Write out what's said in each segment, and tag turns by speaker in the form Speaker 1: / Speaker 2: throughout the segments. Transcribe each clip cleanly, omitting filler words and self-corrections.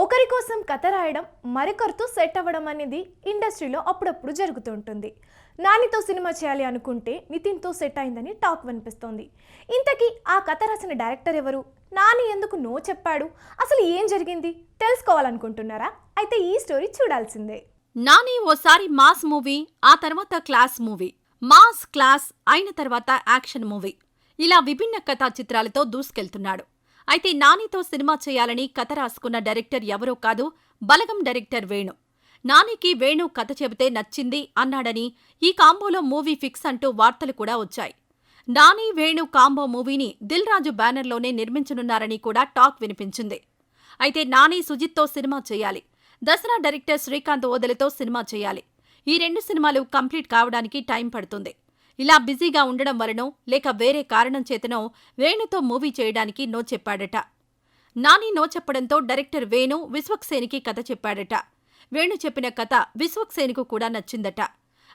Speaker 1: ఒకరి కోసం కథ రాయడం మరొకరితో సెట్ అవ్వడం అనేది ఇండస్ట్రీలో అప్పుడప్పుడు జరుగుతుంటుంది. నానితో సినిమా చేయాలి అనుకుంటే నితిన్తో సెట్ అయిందని టాక్ వినిపిస్తోంది. ఇంతకీ ఆ కథ రాసిన డైరెక్టర్ ఎవరు? నాని ఎందుకు నో చెప్పాడు? అసలు ఏం జరిగింది తెలుసుకోవాలనుకుంటున్నారా? అయితే ఈ స్టోరీ చూడాల్సిందే.
Speaker 2: నాని ఓసారి మాస్ మూవీ, ఆ తర్వాత క్లాస్ మూవీ, మాస్ క్లాస్ అయిన తర్వాత యాక్షన్ మూవీ, ఇలా విభిన్న కథా చిత్రాలతో దూసుకెళ్తున్నాడు. అయితే నానితో సినిమా చేయాలని కథ రాసుకున్న డైరెక్టర్ ఎవరో కాదు, బలగం డైరెక్టర్ వేణు. నానికి వేణు కథ చెబితే నచ్చింది అన్నాడని, ఈ కాంబోలో మూవీ ఫిక్స్ అంటూ వార్తలు కూడా వచ్చాయి. నాని వేణు కాంబో మూవీని దిల్ రాజు బ్యానర్లోనే నిర్మించనున్నారని కూడా టాక్ వినిపించింది. అయితే నాని సుజిత్తో సినిమా చేయాలి, దసరా డైరెక్టర్ శ్రీకాంత్ ఓదెలతో సినిమా చేయాలి. ఈ రెండు సినిమాలు కంప్లీట్ కావడానికి టైం పడుతుంది. ఇలా బిజీగా ఉండడం వలనో లేక వేరే కారణం చేతనో వేణుతో మూవీ చేయడానికి నో చెప్పాడట. నాని నో చెప్పడంతో డైరెక్టర్ వేణు విశ్వక్సేనికి కథ చెప్పాడట. వేణు చెప్పిన కథ విశ్వక్సేన్కు కూడా నచ్చిందట.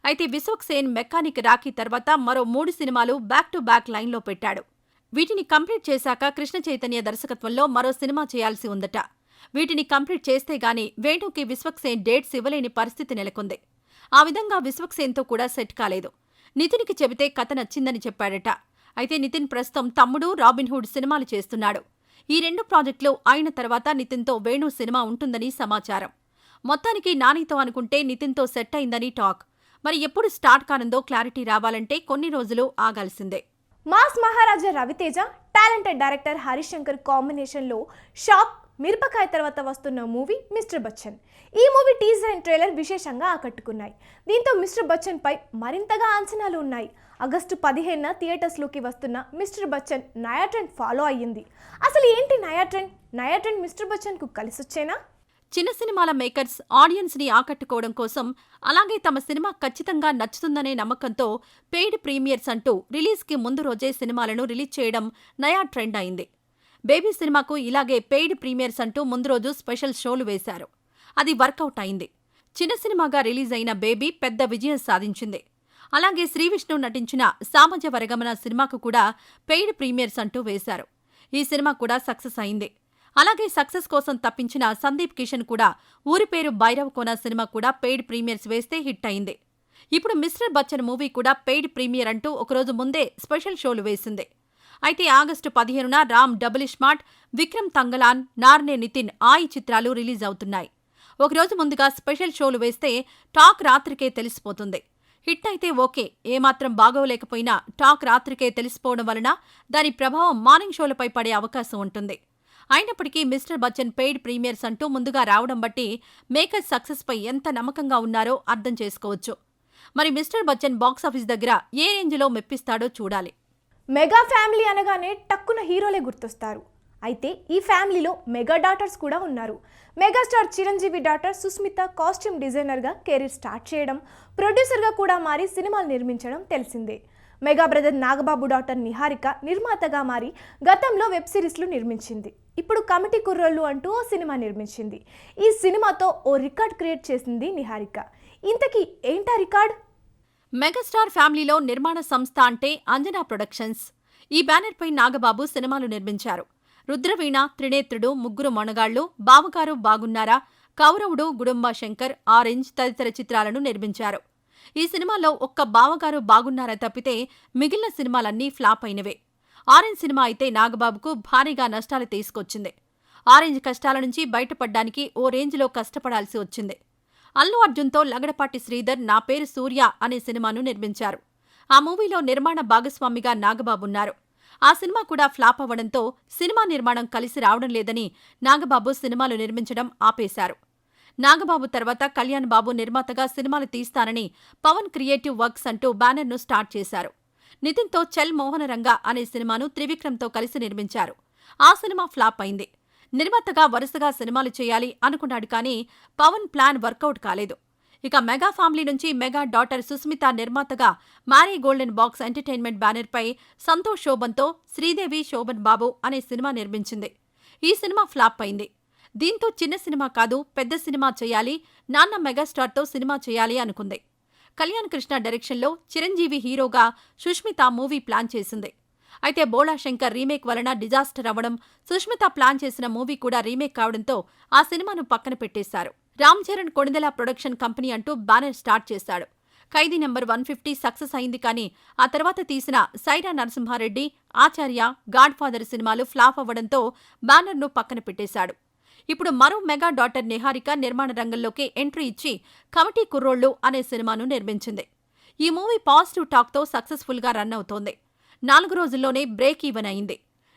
Speaker 2: అయితే విశ్వక్సేన్ మెకానిక్ రాఖీ తర్వాత మరో 3 సినిమాలు బ్యాక్ టు బ్యాక్ లైన్లో పెట్టాడు. వీటిని కంప్లీట్ చేశాక కృష్ణ చైతన్య దర్శకత్వంలో మరో సినిమా చేయాల్సి ఉందట. వీటిని కంప్లీట్ చేస్తే గాని వేణుకి విశ్వక్సేన్ డేట్స్ ఇవ్వలేని పరిస్థితి నెలకొంది. ఆ విధంగా విశ్వక్సేన్తో కూడా సెట్ కాలేదు. నితిన్కి చెబితే కథ నచ్చిందని చెప్పాడట. అయితే నితిన్ ప్రస్తుతం తమ్ముడు, రాబిన్హుడ్ సినిమాలు చేస్తున్నాడు. ఈ 2 ప్రాజెక్టులు అయిన తర్వాత నితిన్తో వేణు సినిమా ఉంటుందని సమాచారం. మొత్తానికి నానితో అనుకుంటే నితిన్తో సెట్ అయిందని టాక్. మరి ఎప్పుడు స్టార్ట్ కానుందో క్లారిటీ రావాలంటే కొన్ని రోజులు ఆగాల్సిందే.
Speaker 1: మాస్ మహారాజా రవితేజ, టాలెంటెడ్ డైరెక్టర్ హరీష్ శంకర్ కాంబినేషన్లో షాక్ మిరపకాయ తర్వాత వస్తున్న మూవీ మిస్టర్ బచ్చన్. ఈ మూవీ టీజర్ అండ్ ట్రైలర్ విశేషంగా ఆకట్టుకున్నాయి. దీంతో మిస్టర్ బచ్చన్ పై మరింతగా అంచనాలు ఉన్నాయి. ఆగస్టు 15న థియేటర్స్లోకి వస్తున్న మిస్టర్ బచ్చన్ నయా ట్రెండ్ ఫాలో అయ్యింది. అసలు ఏంటి నయా ట్రెండ్? నయా ట్రెండ్ మిస్టర్ బచ్చన్కు కలిసొచ్చేనా?
Speaker 2: చిన్న సినిమాల మేకర్స్ ఆడియన్స్ ని ఆకట్టుకోవడం కోసం, అలాగే తమ సినిమా ఖచ్చితంగా నచ్చుతుందనే నమ్మకంతో పెయిడ్ ప్రీమియర్స్ అంటూ రిలీజ్కి ముందు రోజే సినిమాలను రిలీజ్ చేయడం నయా ట్రెండ్ అయింది. బేబీ సినిమాకు ఇలాగే పెయిడ్ ప్రీమియర్స్ అంటూ ముందు రోజు స్పెషల్ షోలు వేశారు. అది వర్కౌట్ అయింది. చిన్న సినిమాగా రిలీజ్ అయిన బేబీ పెద్ద విజయం సాధించింది. అలాగే శ్రీవిష్ణు నటించిన సామజ వరగమన సినిమాకు కూడా పెయిడ్ ప్రీమియర్స్ అంటూ వేశారు. ఈ సినిమా కూడా సక్సెస్ అయింది. అలాగే సక్సెస్ కోసం తప్పించిన సందీప్ కిషన్ కూడా ఊరి పేరు భైరవ్ కోన సినిమా కూడా పెయిడ్ ప్రీమియర్స్ వేస్తే హిట్ అయింది. ఇప్పుడు మిస్టర్ బచ్చన్ మూవీ కూడా పెయిడ్ ప్రీమియర్ అంటూ ఒకరోజు ముందే స్పెషల్ షోలు వేసింది. అయితే ఆగస్టు 15న రామ్ డబుల్ స్మార్ట్, విక్రమ్ తంగలాన్, నార్నే నితిన్ ఆయి చిత్రాలు రిలీజ్ అవుతున్నాయి. ఒకరోజు ముందుగా స్పెషల్ షోలు వేస్తే టాక్ రాత్రికే తెలిసిపోతుంది. హిట్ అయితే ఓకే, ఏమాత్రం బాగోలేకపోయినా టాక్ రాత్రికే తెలిసిపోవడం వలన దాని ప్రభావం మార్నింగ్ షోలపై పడే అవకాశం ఉంటుంది. అయినప్పటికీ మిస్టర్ బచ్చన్ పెయిడ్ ప్రీమియర్స్ అంటూ ముందుగా రావడం బట్టి మేకర్స్ సక్సెస్పై ఎంత నమ్మకంగా ఉన్నారో అర్థం చేసుకోవచ్చు. మరి మిస్టర్ బచ్చన్ బాక్సాఫీస్ దగ్గర ఏ రేంజ్లో మెప్పిస్తాడో చూడాలి.
Speaker 1: మెగా ఫ్యామిలీ అనగానే టక్కున హీరోలే గుర్తొస్తారు. అయితే ఈ ఫ్యామిలీలో మెగా డాటర్స్ కూడా ఉన్నారు. Megastar Chiranjeevi daughter Sushmita costume డిజైనర్గా కెరీర్ స్టార్ట్ చేయడం, ప్రొడ్యూసర్గా కూడా మారి సినిమాలు నిర్మించడం తెలిసిందే. Mega brother Nagababu daughter Niharika నిర్మాతగా మారి గతంలో వెబ్ సిరీస్లు నిర్మించింది. ఇప్పుడు కమిటీ కుర్రోళ్ళు అంటూ ఓ సినిమా నిర్మించింది. ఈ సినిమాతో ఓ రికార్డ్ క్రియేట్ చేసింది నిహారిక. ఇంతకీ ఏంటా రికార్డ్?
Speaker 2: మెగాస్టార్ ఫ్యామిలీలో నిర్మాణ సంస్థ అంటే అంజనా ప్రొడక్షన్స్. ఈ బ్యానర్పై నాగబాబు సినిమాలు నిర్మించారు. రుద్రవీణ, త్రినేత్రుడు, ముగ్గురు మొనగాళ్లు, బావగారు బాగున్నారా, కౌరవుడు, గుడుంబ శంకర్, ఆరెంజ్ తదితర చిత్రాలను నిర్మించారు. ఈ సినిమాలో ఒక్క బావగారు బాగున్నారా తప్పితే మిగిలిన సినిమాలన్నీ ఫ్లాప్ అయినవే. ఆరెంజ్ సినిమా అయితే నాగబాబుకు భారీగా నష్టాలు తీసుకొచ్చింది. ఆరెంజ్ కష్టాల నుంచి బయటపడ్డానికి ఓ రేంజ్లో కష్టపడాల్సి వచ్చింది. అల్లు అర్జున్తో లగడపాటి శ్రీధర్ నా పేరు సూర్య అనే సినిమాను నిర్మించారు. ఆ మూవీలో నిర్మాణ భాగస్వామిగా నాగబాబున్నారు. ఆ సినిమా కూడా ఫ్లాప్ అవ్వడంతో సినిమా నిర్మాణం కలిసి రావడం లేదని నాగబాబు సినిమాలు నిర్మించడం ఆపేశారు. నాగబాబు తర్వాత కళ్యాణ్ బాబు నిర్మాతగా సినిమాలు తీస్తానని పవన్ క్రియేటివ్ వర్క్స్ అంటూ బ్యానర్ను స్టార్ట్ చేశారు. నితిన్తో చల్ మోహనరంగ అనే సినిమాను త్రివిక్రమ్తో కలిసి నిర్మించారు. ఆ సినిమా ఫ్లాప్ అయింది. నిర్మాతగా వరుసగా సినిమాలు చేయాలి అనుకున్నాడు కానీ పవన్ ప్లాన్ వర్కౌట్ కాలేదు. ఇక మెగా ఫ్యామిలీ నుంచి మెగా డాటర్ సుస్మిత నిర్మాతగా మ్యారీ గోల్డెన్ బాక్స్ ఎంటర్టైన్మెంట్ బ్యానర్పై సంతోష్ శోభన్తో శ్రీదేవి శోభన్ బాబు అనే సినిమా నిర్మించింది. ఈ సినిమా ఫ్లాప్ అయింది. దీంతో చిన్న సినిమా కాదు పెద్ద సినిమా చేయాలి, నాన్న మెగాస్టార్తో సినిమా చేయాలి అనుకుంది. కళ్యాణ్ కృష్ణ డైరెక్షన్లో చిరంజీవి హీరోగా సుష్మిత మూవీ ప్లాన్ చేసింది. అయితే బోళా శంకర్ రీమేక్ వలన డిజాస్టర్ అవ్వడం, సుష్మిత ప్లాన్ చేసిన మూవీ కూడా రీమేక్ కావడంతో ఆ సినిమాను పక్కన పెట్టేశారు. రామ్ చరణ్ కొణిదెల ప్రొడక్షన్ కంపెనీ అంటూ బ్యానర్ స్టార్ట్ చేశాడు. ఖైదీ నెంబర్ 150 సక్సెస్ అయింది కానీ ఆ తర్వాత తీసిన సైరా నరసింహారెడ్డి, ఆచార్య, గాడ్ ఫాదర్ సినిమాలు ఫ్లాప్ అవ్వడంతో బ్యానర్ను పక్కన పెట్టేశాడు. ఇప్పుడు మరో మెగా డాటర్ నిహారిక నిర్మాణ రంగంలోకి ఎంట్రీ ఇచ్చి కమిటీ కుర్రోళ్లు అనే సినిమాను నిర్మించింది. ఈ మూవీ పాజిటివ్ టాక్తో సక్సెస్ఫుల్గా రన్ అవుతోంది. 4 రోజుల్లోనే బ్రేక్ ఈవెన్ అయింది.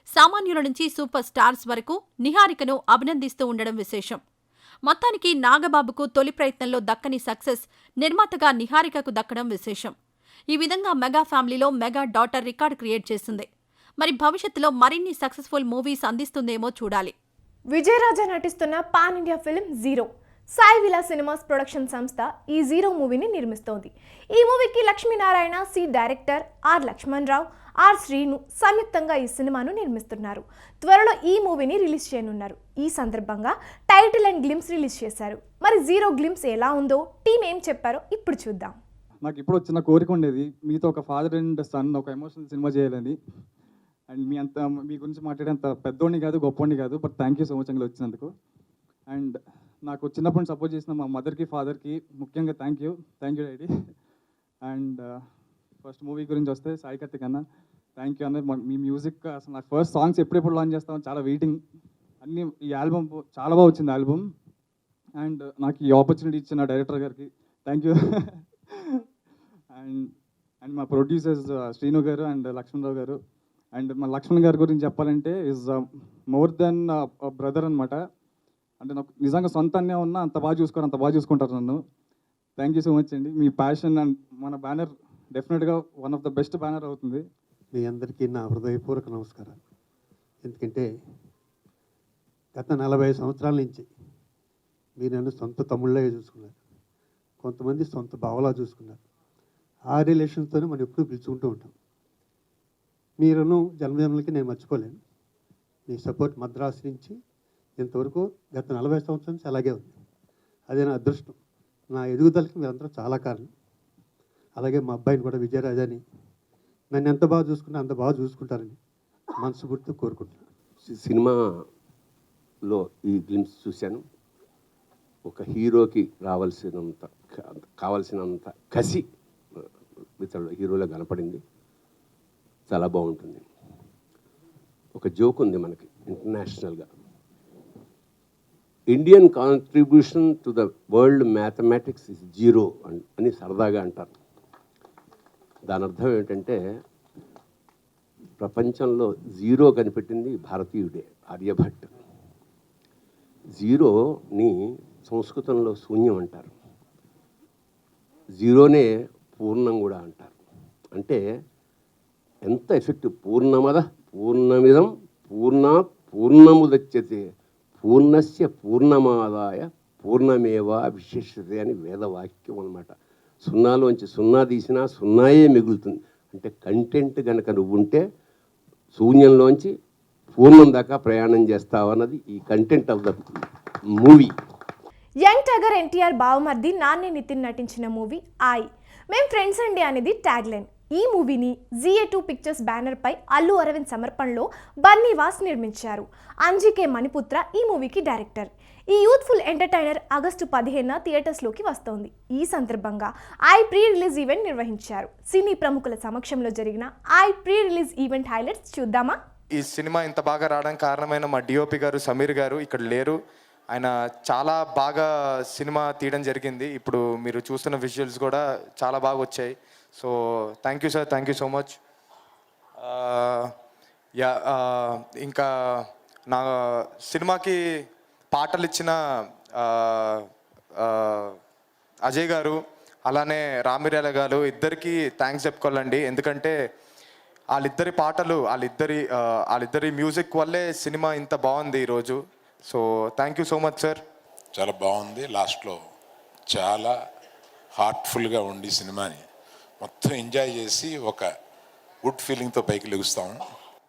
Speaker 2: సామాన్యుల నుంచి సూపర్ స్టార్స్ వరకు నిహారికను అభినందిస్తూ ఉండడం విశేషం. మొత్తానికి నాగబాబుకు తొలి ప్రయత్నంలో దక్కని సక్సెస్ నిర్మాతగా నిహారికకు దక్కడం విశేషం. ఈ విధంగా మెగా ఫ్యామిలీలో మెగా డాటర్ రికార్డ్ క్రియేట్ చేసింది. మరి భవిష్యత్తులో మరిన్ని సక్సెస్ఫుల్ మూవీస్ అందిస్తుందేమో చూడాలి.
Speaker 1: విజయరాజా నటిస్తున్న pan India film zero. Sai Vilas cinemas production సంస్థ ఈ జీరో మూవీని నిర్మిస్తోంది. ఈ మూవీకి Lakshminarayana C director, R Lakshman Rao, R Srinu సంయుక్తంగా ఈ సినిమాను నిర్మిస్తున్నారు. త్వరలో ఈ మూవీని రిలీజ్ చేయనున్నారు. ఈ సందర్భంగా టైటిల్ అండ్ గ్లిమ్స్ రిలీజ్ చేశారు. మరి జీరో గ్లిమ్స్ ఎలా ఉందో టీం ఏం చెప్పారో ఇప్పుడు చూద్దాం.
Speaker 3: నాకు ఇప్పుడు చిన్న కోరిక ఉండేది, మీతో ఒక ఫాదర్ అండ్ సన్ ఒక ఎమోషనల్ సినిమా చేయాలని. అండ్ మీ గురించి మాట్లాడేంత పెద్దోడిని కాదు, గొప్పోడిని కాదు, but thank you so much అంగా వచ్చినందుకు. అండ్ నాకు చిన్నప్పటి నుంచి సపోర్ట్ చేసిన మా మదర్కి, ఫాదర్కి ముఖ్యంగా thank you daddy. And first movie గురించి వస్తే సాయి కార్తిక్ అన్న, థ్యాంక్ యూ అన్న. మీ మ్యూజిక్ అసలు నాకు ఫస్ట్ సాంగ్స్ ఎప్పుడెప్పుడు లాంచ్ చేస్తామని చాలా వెయిటింగ్. అన్నీ ఈ ఆల్బమ్ చాలా బాగా వచ్చింది ఆల్బమ్. అండ్ నాకు ఈ ఆపర్చునిటీ ఇచ్చిన డైరెక్టర్ గారికి థ్యాంక్ యూ. అండ్ మా ప్రొడ్యూసర్స్ శ్రీను గారు అండ్ లక్ష్మణరావు గారు. అండ్ మా లక్ష్మణ్ గారి గురించి చెప్పాలంటే ఈజ్ మోర్ దెన్ బ్రదర్ అనమాట. అంటే నాకు నిజంగా సొంతంగా ఉన్నా అంత బాగా చూసుకుంటారు నన్ను. థ్యాంక్ యూ సో మచ్ అండి. మీ ప్యాషన్ అండ్ మన బ్యానర్ డెఫినెట్గా one of the best banner అవుతుంది.
Speaker 4: మీ అందరికీ నా హృదయపూర్వక నమస్కారాలు. ఎందుకంటే గత 40 సంవత్సరాల నుంచి మీరు నన్ను సొంత తమ్ముళ్ళగా చూసుకున్నారు, కొంతమంది సొంత బావలా చూసుకున్నారు. ఆ రిలేషన్స్తోనే మనం ఎప్పుడూ పిలుచుకుంటూ ఉంటాం. మీరును జన్మజన్మలకి నేను మర్చిపోలేను. మీ సపోర్ట్ మద్రాసు నుంచి ఇంతవరకు గత 40 సంవత్సరాల నుంచి అలాగే ఉంది. అదే నా అదృష్టం. నా ఎదుగుదలకి మీరందరూ చాలా కారణం. అలాగే మా అబ్బాయిని కూడా విజయరాజాని నన్ను ఎంత బాగా చూసుకున్నా అంత బాగా చూసుకుంటారని మనస్ఫూర్తిగా కోరుకుంటున్నాను.
Speaker 5: సినిమాలో ఈ గ్లిమ్స్ చూశాను. ఒక హీరోకి కావలసినంత కసి ఇతరుల హీరోలో కనపడింది. చాలా బాగుంటుంది. ఒక జోక్ ఉంది మనకి ఇంటర్నేషనల్గా, Indian contribution to the world mathematics is zero అని సరదాగా అంటారు. దాని అర్థం ఏంటంటే ప్రపంచంలో జీరో కనిపెట్టింది భారతీయుడే, ఆర్యభట్. జీరోని సంస్కృతంలో శూన్యం అంటారు, జీరోనే పూర్ణం కూడా అంటారు. అంటే ఎంత ఎఫెక్టివ్. పూర్ణమద పూర్ణమిదం పూర్ణాత్ పూర్ణముదచ్యతే పూర్ణస్య పూర్ణమాదాయ పూర్ణమేవా విశేషతే అని వేదవాక్యం అన్నమాట. సున్నాలోంచి సున్నా తీసినా సున్నాయే మిగులుతుంది. అంటే కంటెంట్ కనుక నువ్వు ఉంటే శూన్యంలోంచి పూర్ణం దాకా ప్రయాణం చేస్తావన్నది ఈ content of the movie.
Speaker 1: Young tiger NTR బావమర్ది నాని నితిన్ నటించిన మూవీ ఐ మేం ఫ్రెండ్స్ అండి అనేది ట్యాగ్ లైన్. ఈ మూవీని ZA2 పిక్చర్స్ బ్యానర్ పై అల్లు అరవింద్ సమర్పణలో బన్నీవాస్ నిర్మించారు. అంజికే మణిపుత్ర ఈ మూవీకి డైరెక్టర్. ఈ యూత్ఫుల్ ఎంటర్టైనర్ ఆగస్టు 15న థియేటర్స్లోకి వస్తోంది. ఈ సందర్భంగా ఐ ప్రీ రిలీజ్ ఈవెంట్ నిర్వహించారు. సినీ ప్రముఖుల సమక్షంలో జరిగిన I pre release event highlights చూద్దామా?
Speaker 6: ఈ సినిమా ఇంత బాగా రావడానికి కారణమైన మా డిఓపి గారు సమీర్ గారు ఇక్కడ లేరు. ఆయన చాలా బాగా సినిమా తీయడం జరిగింది. ఇప్పుడు మీరు చూస్తున్న విజువల్స్ కూడా చాలా బాగా వచ్చాయి. So thank you sir, thank you so much. ఇంకా నా సినిమాకి పాటలు ఇచ్చిన అజయ్ గారు అలానే రామిరేల గారు ఇద్దరికి థ్యాంక్స్ చెప్పుకోవాలండి. ఎందుకంటే వాళ్ళిద్దరి పాటలు వాళ్ళిద్దరి మ్యూజిక్ వల్లే సినిమా ఇంత బాగుంది ఈరోజు. So thank you so much sir.
Speaker 7: చాలా బాగుంది. లాస్ట్లో చాలా హార్ట్ఫుల్గా ఉండి సినిమాని మొత్తం ఎంజాయ్ చేసి ఒక గుడ్ ఫీలింగ్తో పైకి లెగుస్తాము.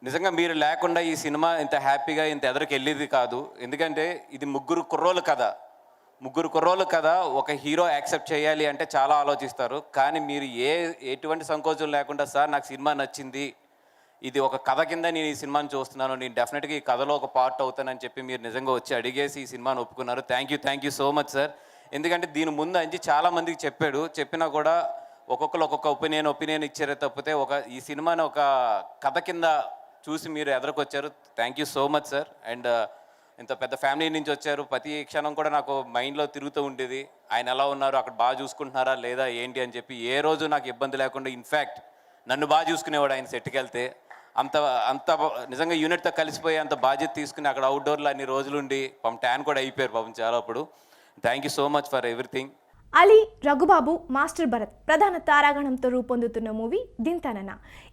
Speaker 8: నిజంగా మీరు లేకుండా ఈ సినిమా ఇంత హ్యాపీగా ఇంత ఎదరికి వెళ్ళేది కాదు. ఎందుకంటే ఇది ముగ్గురు కుర్రోళ్ళు కథ ఒక హీరో యాక్సెప్ట్ చేయాలి అంటే చాలా ఆలోచిస్తారు. కానీ మీరు ఎటువంటి సంకోచం లేకుండా సార్ నాకు సినిమా నచ్చింది, ఇది ఒక కథ కింద నేను ఈ సినిమాని చూస్తున్నాను, నేను డెఫినెట్గా ఈ కథలో ఒక పార్ట్ అవుతానని చెప్పి మీరు నిజంగా వచ్చి అడిగేసి ఈ సినిమాని ఒప్పుకున్నారు. Thank you so much sir. ఎందుకంటే దీని ముందు అంచి చాలామందికి చెప్పినా కూడా ఒక్కొక్కరు ఒక్కొక్క ఒపీనియన్ ఇచ్చారే తప్పితే ఈ సినిమాని ఒక కథ కింద చూసి మీరు ఎదురుకొచ్చారు. Thank you so much sir. And ఇంత పెద్ద ఫ్యామిలీ నుంచి వచ్చారు. ప్రతి క్షణం కూడా నాకు మైండ్లో తిరుగుతూ ఉండేది, ఆయన ఎలా ఉన్నారు, అక్కడ బాగా చూసుకుంటున్నారా లేదా ఏంటి అని చెప్పి. ఏ రోజు నాకు ఇబ్బంది లేకుండా, ఇన్ఫ్యాక్ట్ నన్ను బాగా చూసుకునేవాడు ఆయన సెట్కి వెళ్తే. అంత నిజంగా యూనిట్తో కలిసిపోయి అంత బాధ్యత తీసుకుని అక్కడ అవుట్డోర్లో అన్ని రోజులుండి ట్యాన్ కూడా అయిపోయారు పాపం చాలా. అప్పుడు thank you so much for everything.
Speaker 1: Ali, Raghubabu, master Bharat ప్రధాన తారాగణంతో రూపొందుతున్న మూవీ దింతనన.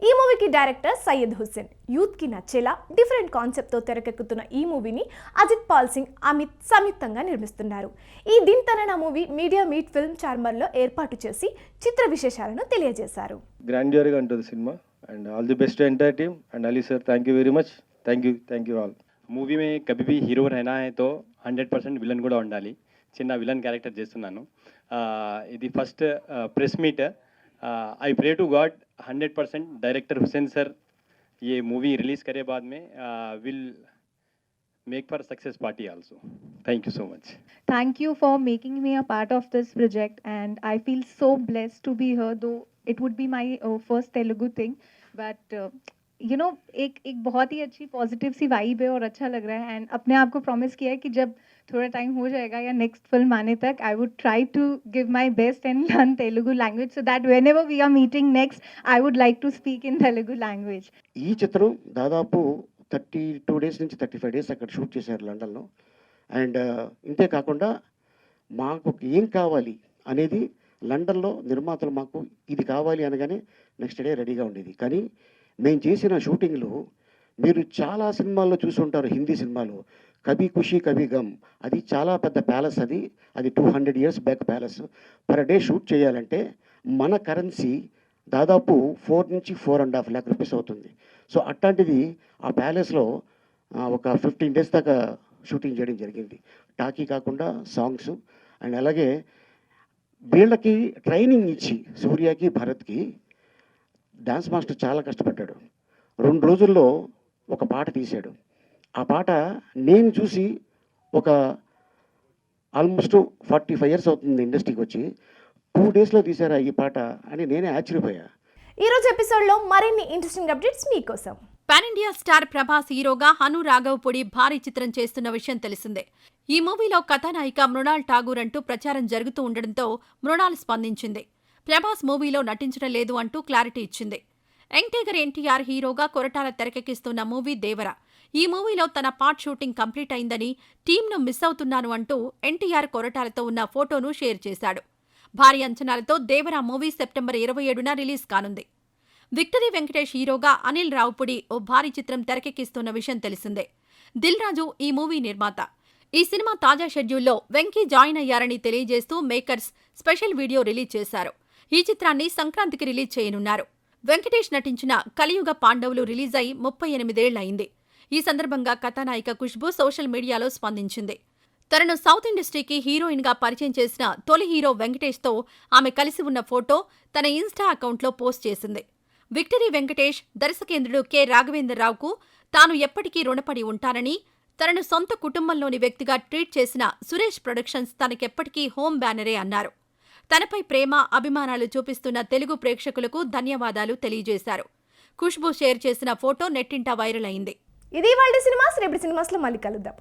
Speaker 1: ఈ మూవీకి డైరెక్టర్ సయ్యద్ హుస్సేన్. యూత్కి నచ్చేలా డిఫరెంట్ కాన్సెప్ట్తో తెరకెక్కుతున్న ఈ మూవీని అజిత్ పాల్ సింగ్, అమిత్ సంయుక్తంగా నిర్మిస్తున్నారు. ఈ దింతనన మూవీ మీడియా మీట్ ఫిల్మ్ చార్మర్లో ఏర్పాటు చేసి చిత్ర విశేషాలను తెలియజేశారు.
Speaker 9: గ్రాండియర్గా ఉంటుంది cinema and all the best entire team and Ali sir thank you very much. Thank you all. Movie में कभी भी हीरो रहना है तो 100% విలన్ కూడా ఉండాలి. చిన్న విలన్ క్యారెక్టర్ చేస్తున్నాను. ఇది first press meet. I pray to God 100% director Hussain sir ये मूवी रिलीज करे बाद में will make for success party also. Thank you so much.
Speaker 10: Thank you for making me a part of this project and I feel so blessed to be here, though it would be my first Telugu thing, but you know एक बहुत ही अच्छी positive सी vibe है और अच्छा लग रहा है. And अपने आप को प्रॉमिस किया है कि जब थोड़ा टाइम हो जाएगा या नेक्स्ट फिल्म आने तक I would try to give my best and learn Telugu language so that whenever we are meeting next I would like to speak in Telugu language.
Speaker 11: ఈ చిత్రం దాదాపు 32 డేస్ నుంచి 35 డేస్ అక్కడ షూట్ చేశారు లండన్లో. అండ్ ఇంతే కాకుండా మాకు ఏం కావాలి అనేది లండన్లో నిర్మాతలు మాకు ఇది కావాలి అనగానే నెక్స్ట్ డే రెడీగా ఉండేది. కానీ మేము చేసిన షూటింగ్లో మీరు చాలా సినిమాల్లో చూసి ఉంటారు, హిందీ సినిమాలు కభీ ఖుషీ కభీ గమ్, అది చాలా పెద్ద ప్యాలెస్. అది 200 years back palace. Per day shoot చేయాలంటే మన కరెన్సీ దాదాపు 4 నుంచి 4.5 lakh రూపీస్ అవుతుంది. సో అట్లాంటిది ఆ ప్యాలెస్లో ఒక 15 days దాకా షూటింగ్ చేయడం జరిగింది. టాకీ కాకుండా సాంగ్స్. అండ్ అలాగే వీళ్ళకి ట్రైనింగ్ ఇచ్చి సూర్యకి భరత్కి డ్యాన్స్ మాస్టర్ చాలా కష్టపడ్డాడు. 2 రోజుల్లో ఒక పాట తీశాడు. ఆ పాట నేను చూసి ఒక ఆల్మోస్ట్ 45 years అవుతుంది ఇండస్ట్రీకి వచ్చి, 2 daysలో తీశారా ఈ పాట అని నేనే ఆశ్చర్యపోయా.
Speaker 1: ఈ రోజు ఎపిసోడ్లో మరిన్ని ఇంట్రెస్టింగ్ అప్డేట్స్ మీకోసం.
Speaker 2: పాన్ ఇండియా స్టార్ ప్రభాస్ హీరోగా హను రాఘవపూడి భారీ చిత్రం చేస్తున్న విషయం తెలిసిందే. ఈ మూవీలో కథానాయిక మృణాల్ ఠాగూర్ అంటూ ప్రచారం జరుగుతూ ఉండడంతో మృణాల్ స్పందించింది. ప్రభాస్ మూవీలో నటించడం లేదు అంటూ క్లారిటీ ఇచ్చింది. యంగ్ టైగర్ ఎన్టీఆర్ హీరోగా కొరటాల తెరకెక్కిస్తున్న మూవీ దేవర. ఈ మూవీలో తన పార్ట్ షూటింగ్ కంప్లీట్ అయిందని, టీంను మిస్ అవుతున్నాను అంటూ ఎన్టీఆర్ కొరటాలతో ఉన్న ఫోటోను షేర్ చేశాడు. భారీ అంచనాలతో దేవర మూవీ సెప్టెంబర్ 27న రిలీజ్ కానుంది. విక్టరీ వెంకటేష్ హీరోగా అనిల్ రావుపుడి ఓ భారీ చిత్రం తెరకెక్కిస్తున్న విషయం తెలిసిందే. దిల్ రాజు ఈ మూవీ నిర్మాత. ఈ సినిమా తాజా షెడ్యూల్లో వెంకీ జాయిన్ అయ్యారని తెలియజేస్తూ మేకర్స్ స్పెషల్ వీడియో రిలీజ్ చేశారు. ఈ చిత్రాన్ని సంక్రాంతికి రిలీజ్ చేయనున్నారు. వెంకటేష్ నటించిన కలియుగ పాండవులు రిలీజ్ అయి 38 ఏళ్లయింది. ఈ సందర్భంగా కథానాయిక ఖుష్బూ సోషల్ మీడియాలో స్పందించింది. తనను సౌత్ ఇండస్ట్రీకి హీరోయిన్గా పరిచయం చేసిన తొలి హీరో వెంకటేష్తో ఆమె కలిసి ఉన్న ఫోటో తన ఇన్స్టా అకౌంట్లో పోస్ట్ చేసింది. విక్టరీ వెంకటేష్ దర్శకేంద్రుడు కె రాఘవేంద్రరావుకు తాను ఎప్పటికీ రుణపడి ఉంటానని, తనను సొంత కుటుంబంలోని వ్యక్తిగా ట్రీట్ చేసిన సురేష్ ప్రొడక్షన్స్ తనకెప్పటికీ హోమ్ బ్యానరే అన్నారు. తనపై ప్రేమ, అభిమానాలు చూపిస్తున్న తెలుగు ప్రేక్షకులకు ధన్యవాదాలు తెలియజేశారు. ఖుష్బూ షేర్ చేసిన ఫోటో నెట్టింట వైరల్ అయింది.
Speaker 1: ఇది వాళ్ళ సినిమాస్. రేపటి సినిమాస్లో మళ్ళీ కలుద్దాం.